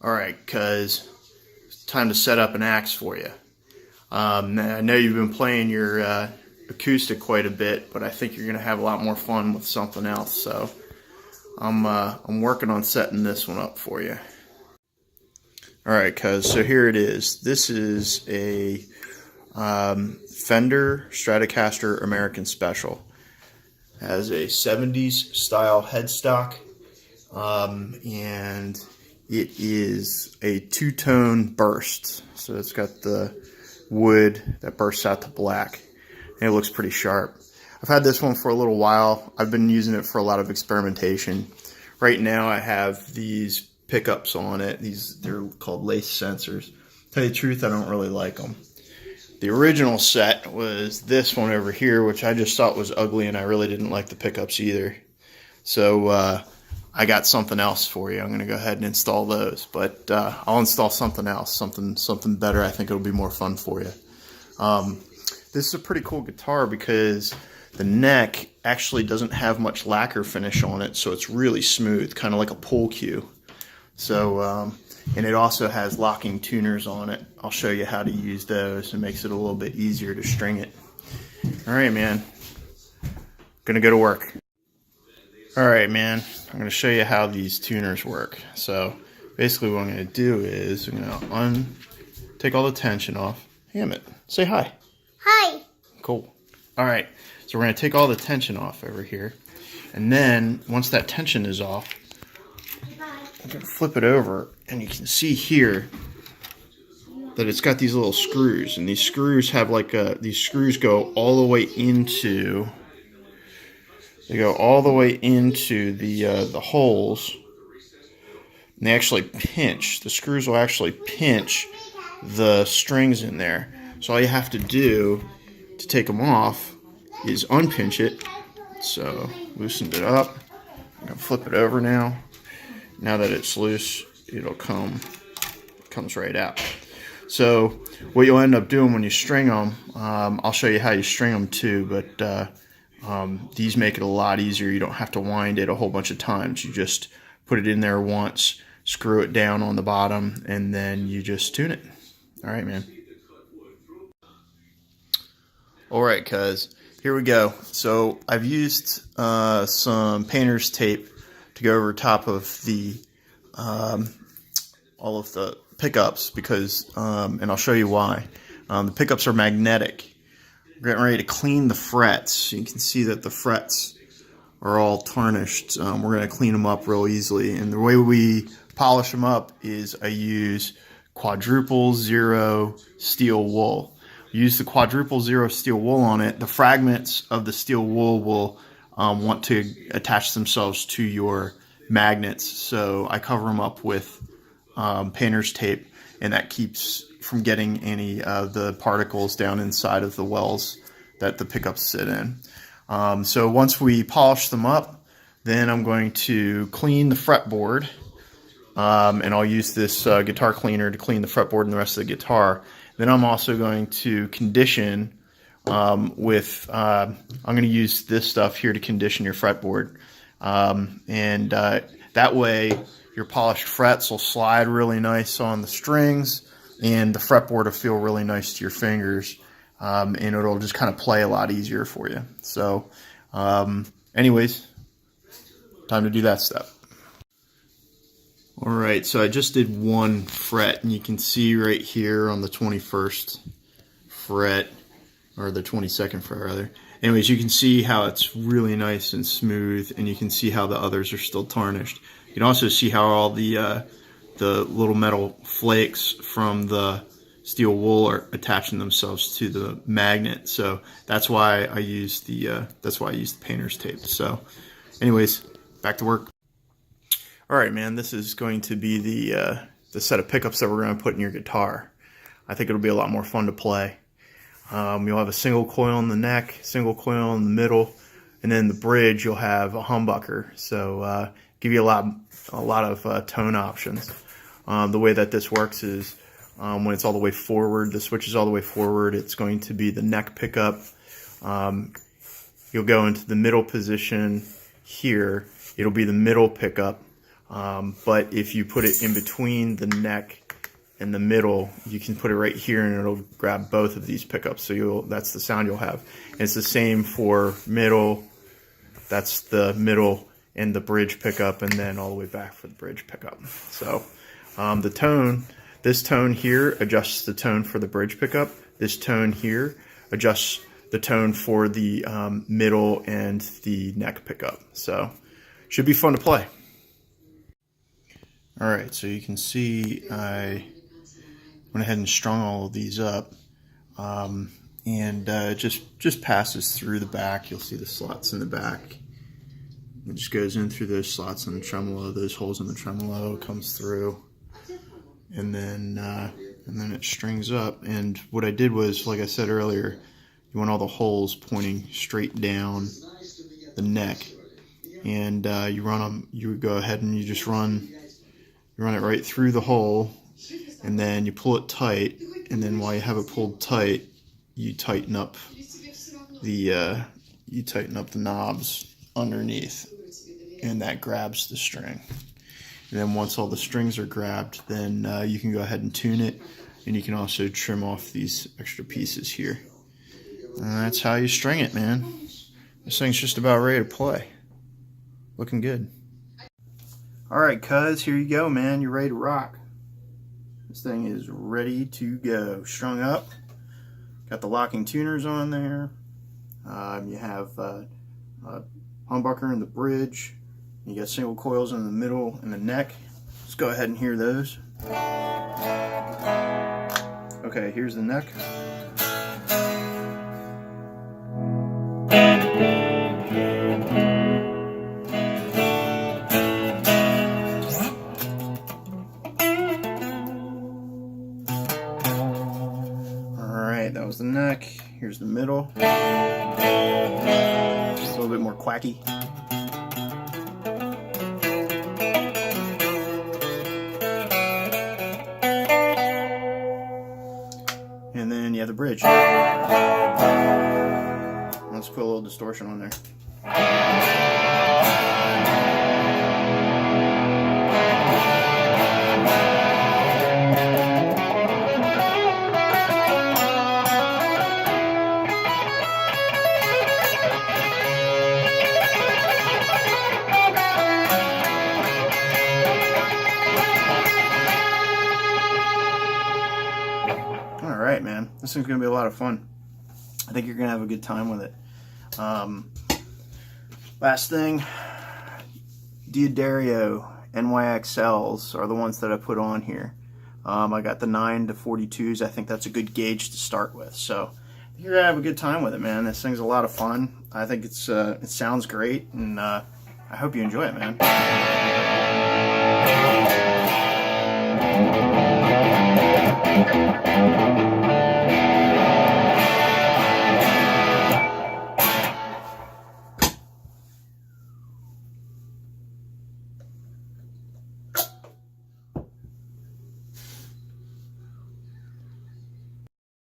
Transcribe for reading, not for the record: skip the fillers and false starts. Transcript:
Alright, cuz it's time to set up an axe for you. I know you've been playing your acoustic quite a bit, but I think you're going to have a lot more fun with something else. So I'm working on setting this one up for you. Alright, cuz, so here it is. This is a Fender Stratocaster American Special. It has a 70s style headstock, and it is a two-tone burst. So it's got the wood that bursts out to black, and it looks pretty sharp. I've had this one for a little while. I've been using it for a lot of experimentation. Right now I have these pickups on it. They're called lace sensors. To tell you the truth, I don't really like them. The original set was this one over here, which I just thought was ugly, and I really didn't like the pickups either. So I got something else for you. I'm going to go ahead and install those, but I'll install something else, something better. I think it'll be more fun for you. This is a pretty cool guitar because the neck actually doesn't have much lacquer finish on it, so it's really smooth, kind of like a pull cue. So, and it also has locking tuners on it. I'll show you how to use those. It makes it a little bit easier to string it. All right, man. Gonna go to work. All right, man. I'm gonna show you how these tuners work. So basically what I'm gonna do is I'm gonna take all the tension off. Hammett, say hi. Hi. Cool. All right, so we're gonna take all the tension off over here. And then once that tension is off, I'm gonna flip it over, and you can see here that it's got these little screws, and these screws have these screws go all the way into. They go all the way into the holes, and they actually pinch. The screws will actually pinch the strings in there. So all you have to do to take them off is unpinch it. So loosened it up. I'm gonna flip it over now. Now that it's loose, it comes right out. So what you'll end up doing when you string them, I'll show you how you string them too, but these make it a lot easier. You don't have to wind it a whole bunch of times. You just put it in there once, screw it down on the bottom, and then you just tune it. All right, man. All right, cuz, here we go. So I've used some painter's tape to go over top of the all of the pickups because, and I'll show you why. The pickups are magnetic. We're getting ready to clean the frets. You can see that the frets are all tarnished. We're going to clean them up real easily, and the way we polish them up is I use quadruple zero steel wool. Use the quadruple zero steel wool on it. The fragments of the steel wool will want to attach themselves to your magnets, so I cover them up with painter's tape, and that keeps from getting any of the particles down inside of the wells that the pickups sit in. So once we polish them up, then I'm going to clean the fretboard, and I'll use this guitar cleaner to clean the fretboard and the rest of the guitar. Then I'm also going to condition I'm going to use this stuff here to condition your fretboard. That way your polished frets will slide really nice on the strings, and the fretboard will feel really nice to your fingers, and it'll just kind of play a lot easier for you. So anyways, time to do that step. Alright, so I just did one fret, and you can see right here on the 21st fret, or the 22nd fret rather. Anyways, you can see how it's really nice and smooth, and you can see how the others are still tarnished. You can also see how all the little metal flakes from the steel wool are attaching themselves to the magnet. So that's why I use the painter's tape. So, anyways, back to work. All right, man. This is going to be the set of pickups that we're going to put in your guitar. I think it'll be a lot more fun to play. You'll have a single coil in the neck, single coil in the middle, and then the bridge you'll have a humbucker. So give you a lot of tone options. The way that this works is when it's all the way forward, the switch is all the way forward, it's going to be the neck pickup. You'll go into the middle position here. It'll be the middle pickup. But if you put it in between the neck and the middle, you can put it right here and it'll grab both of these pickups. So that's the sound you'll have. And it's the same for middle. That's the middle and the bridge pickup, and then all the way back for the bridge pickup. So the tone, this tone here adjusts the tone for the bridge pickup. This tone here adjusts the tone for the middle and the neck pickup. So should be fun to play. All right, so you can see I went ahead and strung all of these up, and it just passes through the back. You'll see the slots in the back. It just goes in through those slots in the tremolo, those holes in the tremolo, comes through, and then it strings up. And what I did was, like I said earlier, you want all the holes pointing straight down the neck, and you run them. You go ahead and you just run it right through the hole, and then you pull it tight. And then while you have it pulled tight, you tighten up the knobs underneath, and that grabs the string. And then once all the strings are grabbed, then you can go ahead and tune it, and you can also trim off these extra pieces here. And that's how you string it, man. This thing's just about ready to play. Looking good. Alright, cuz, here you go, man. You're ready to rock. This thing is ready to go. Strung up. Got the locking tuners on there. You have humbucker in the bridge. You got single coils in the middle and the neck. Let's go ahead and hear those. Okay, here's the neck. Alright, that was the neck. Here's the middle. Just a little bit more quacky. And then you have the bridge. Let's put a little distortion on there. Alright, man, this thing's going to be a lot of fun. I think you're going to have a good time with it. Last thing, D'Addario NYXLs are the ones that I put on here. I got the 9 to 42s. I think that's a good gauge to start with. So you're going to have a good time with it, man. This thing's a lot of fun. I think it sounds great, and I hope you enjoy it, man.